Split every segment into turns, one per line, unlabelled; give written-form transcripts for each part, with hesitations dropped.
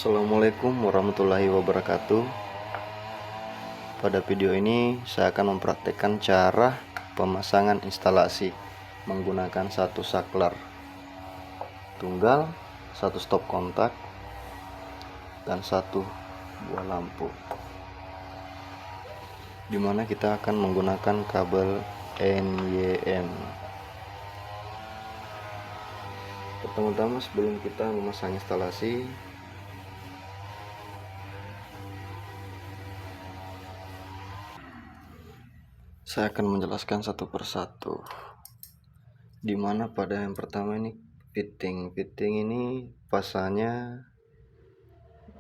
Assalamualaikum warahmatullahi wabarakatuh. Pada video ini saya akan mempraktekkan cara pemasangan instalasi menggunakan satu saklar tunggal, satu stop kontak, dan satu buah lampu, dimana kita akan menggunakan kabel NYM. Pertama-tama sebelum kita memasang instalasi, saya akan menjelaskan satu persatu. Dimana pada yang pertama ini fitting ini pasanya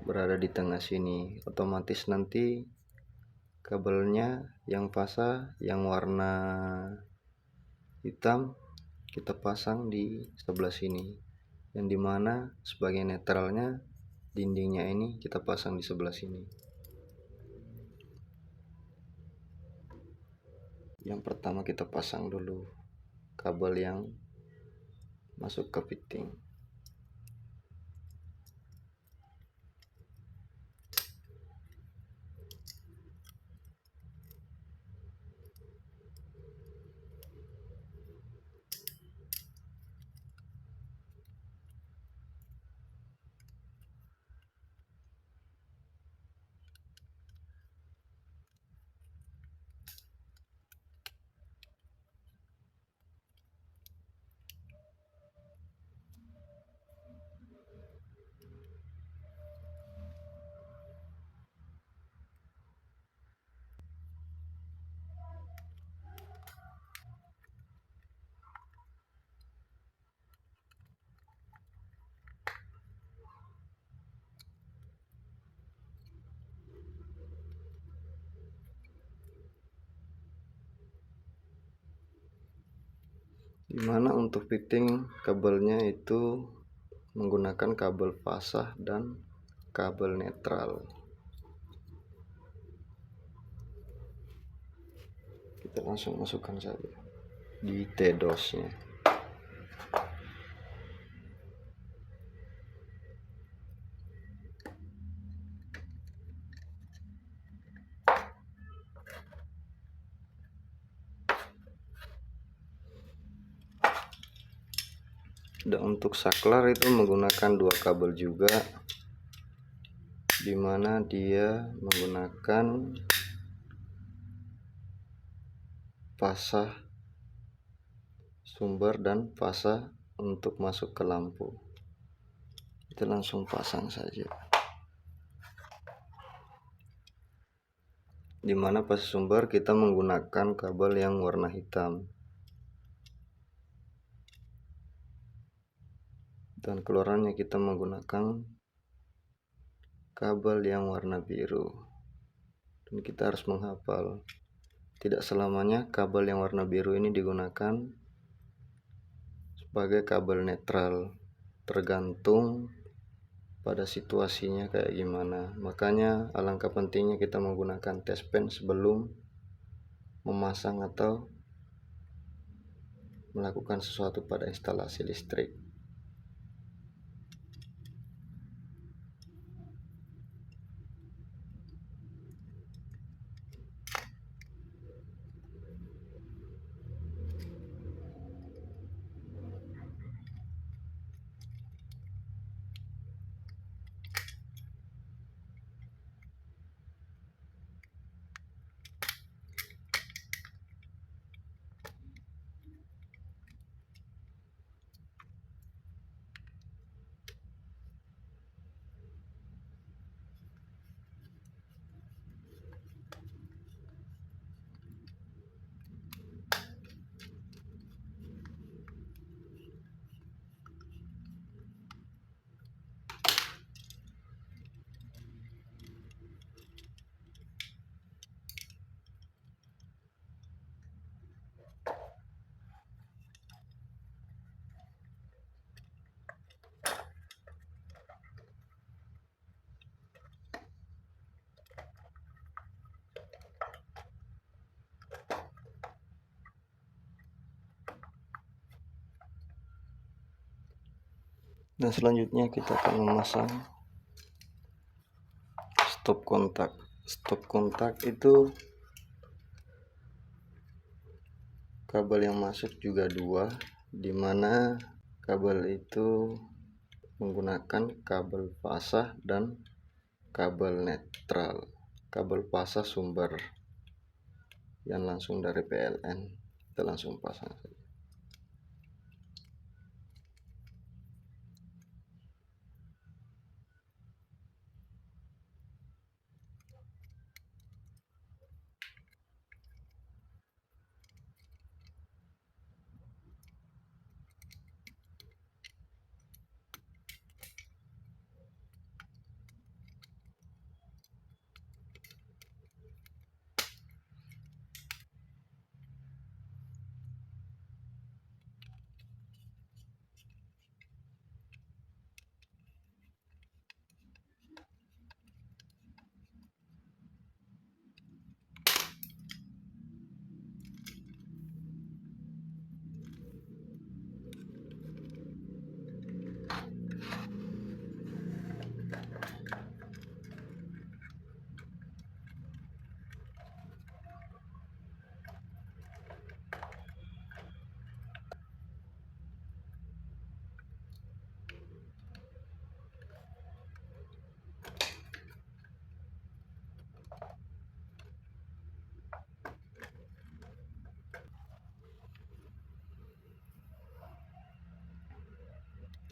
berada di tengah sini. Otomatis nanti kabelnya yang fasa yang warna hitam kita pasang di sebelah sini, yang dimana sebagai netralnya dindingnya ini kita pasang di sebelah sini. Yang pertama kita pasang dulu kabel yang masuk ke fitting. Dimana untuk fitting kabelnya itu menggunakan kabel fasa dan kabel netral. Kita langsung masukkan saja di T-dosnya. Dan untuk saklar itu menggunakan dua kabel juga, dimana dia menggunakan fasa sumber dan fasa untuk masuk ke lampu. Kita langsung pasang saja. Dimana fasa sumber kita menggunakan kabel yang warna hitam, dan keluarannya kita menggunakan kabel yang warna biru. Dan kita harus menghafal, tidak selamanya kabel yang warna biru ini digunakan sebagai kabel netral, tergantung pada situasinya kayak gimana. Makanya alangkah pentingnya kita menggunakan test pen sebelum memasang atau melakukan sesuatu pada instalasi listrik. Dan selanjutnya kita akan memasang Stop kontak itu kabel yang masuk juga dua, dimana kabel itu menggunakan kabel pasah dan kabel netral. Kabel pasah sumber yang langsung dari PLN, kita langsung pasang saja.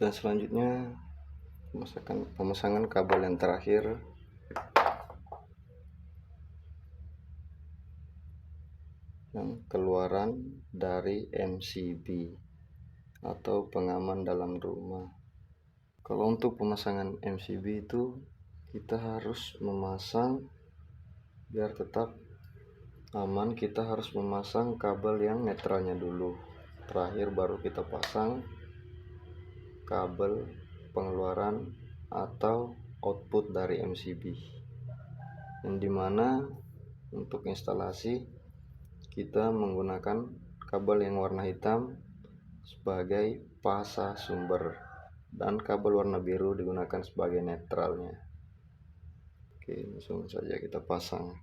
Dan selanjutnya pemasangan kabel yang terakhir yang keluaran dari MCB atau pengaman dalam rumah. Kalau untuk pemasangan MCB itu kita harus memasang, biar tetap aman, kita harus memasang kabel yang netralnya dulu, terakhir baru kita pasang kabel pengeluaran atau output dari MCB, yang dimana untuk instalasi kita menggunakan kabel yang warna hitam sebagai pasah sumber dan kabel warna biru digunakan sebagai netralnya. Oke, langsung saja kita pasang.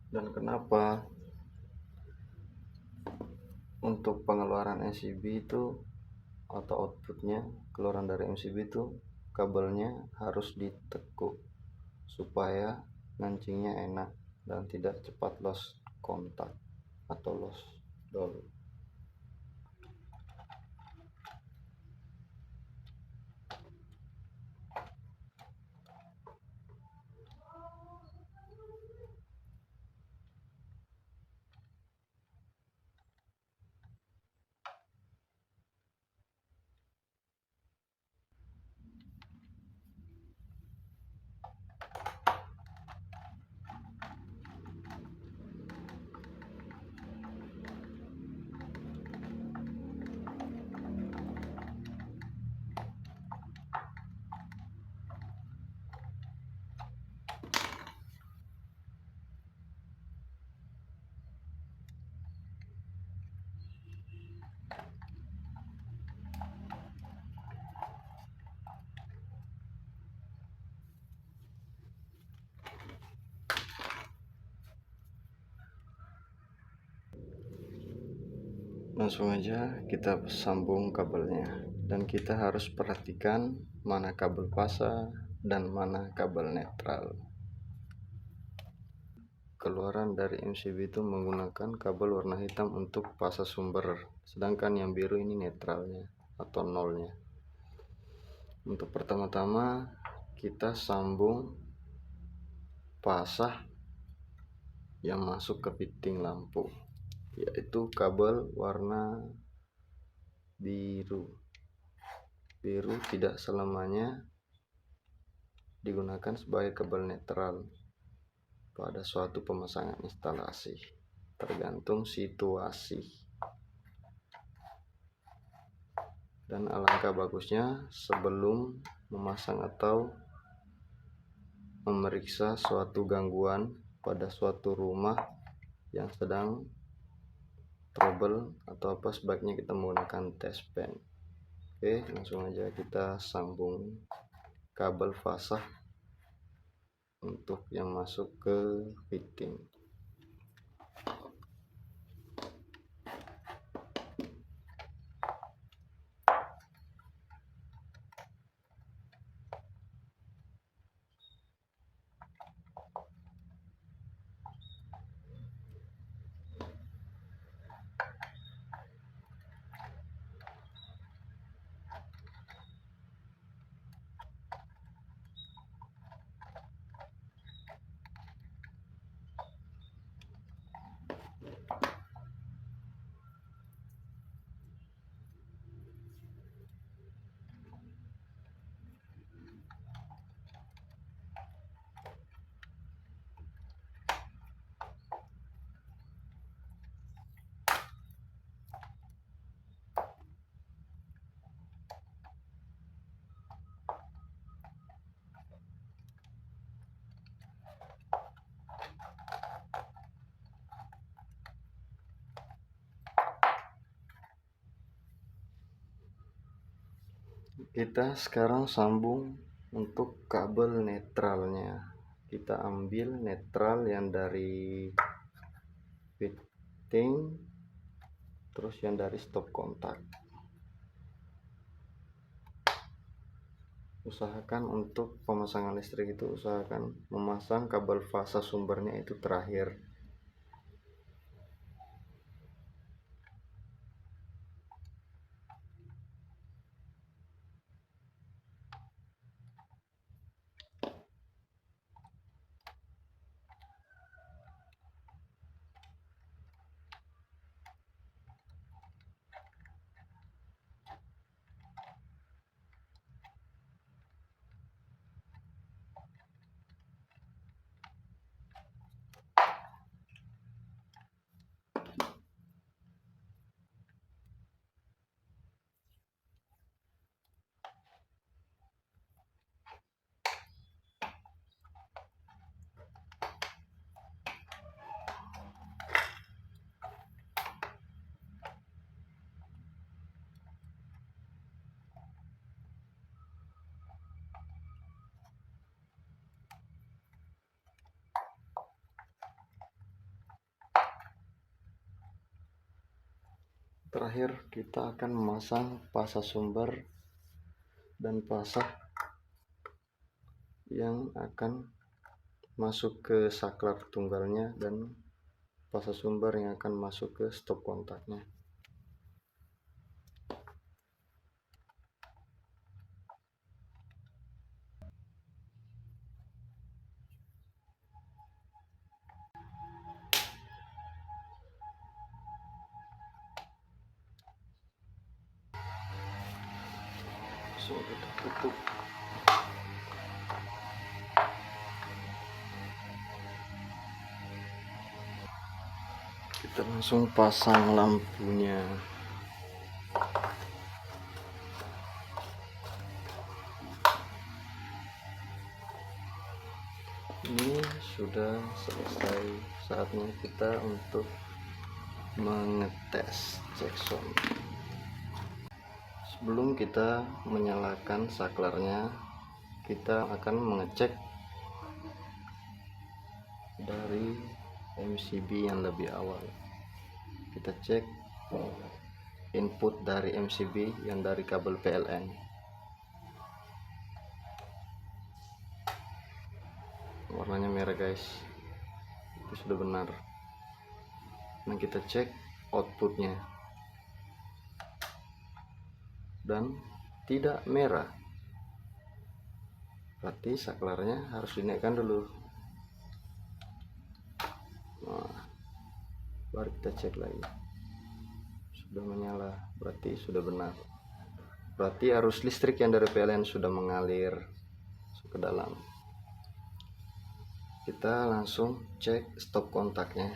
Dan kenapa untuk pengeluaran MCB itu atau outputnya, keluaran dari MCB itu kabelnya harus ditekuk supaya ngancingnya enak dan tidak cepat loss kontak atau loss dol. Langsung aja kita sambung kabelnya, dan kita harus perhatikan mana kabel pasah dan mana kabel netral. keluaran dari MCB itu menggunakan kabel warna hitam untuk fase sumber, sedangkan yang biru ini netralnya atau nolnya. Untuk pertama-tama kita sambung pasah yang masuk ke fitting lampu, yaitu kabel warna biru. Biru tidak selamanya digunakan sebagai kabel netral pada suatu pemasangan instalasi, tergantung situasi. Dan alangkah bagusnya sebelum memasang atau memeriksa suatu gangguan pada suatu rumah yang sedang trouble atau apa, sebaiknya kita menggunakan test pen. Oke, langsung aja kita sambung kabel fasah untuk yang masuk ke fitting. Kita sekarang sambung untuk kabel netralnya. Kita ambil netral yang dari fitting, terus yang dari stop kontak. Usahakan untuk pemasangan listrik itu usahakan memasang kabel fase sumbernya itu terakhir. Terakhir kita akan memasang pasah sumber dan pasah yang akan masuk ke saklar tunggalnya dan pasah sumber yang akan masuk ke stop kontaknya. Sudah tertutup. Kita langsung pasang lampunya. Ini sudah selesai, saatnya kita untuk mengetes cek sound. Sebelum kita menyalakan saklarnya, kita akan mengecek dari MCB yang lebih awal. Kita cek input dari MCB yang dari kabel PLN. Warnanya merah guys. itu sudah benar. Nah, kita cek outputnya dan tidak merah, berarti saklarnya harus dinaikkan dulu. Nah, baru kita cek lagi, sudah menyala, berarti sudah benar. Berarti arus listrik yang dari PLN sudah mengalir ke dalam. Kita langsung cek stop kontaknya.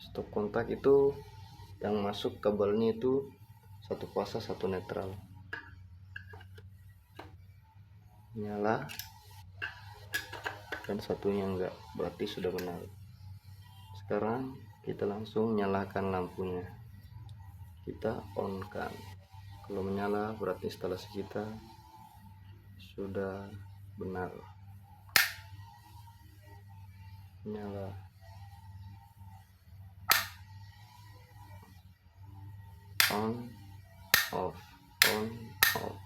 Stop kontak itu yang masuk kabelnya itu satu fase satu netral, nyala, dan satunya enggak, berarti sudah benar. Sekarang kita langsung nyalakan lampunya, kita on kan. Kalau menyala berarti instalasi kita sudah benar. Nyala, on, off, on, off.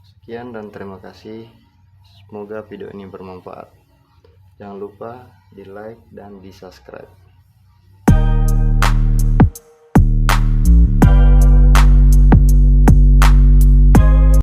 Sekian dan terima kasih. Semoga video ini bermanfaat. Jangan lupa di like dan di subscribe.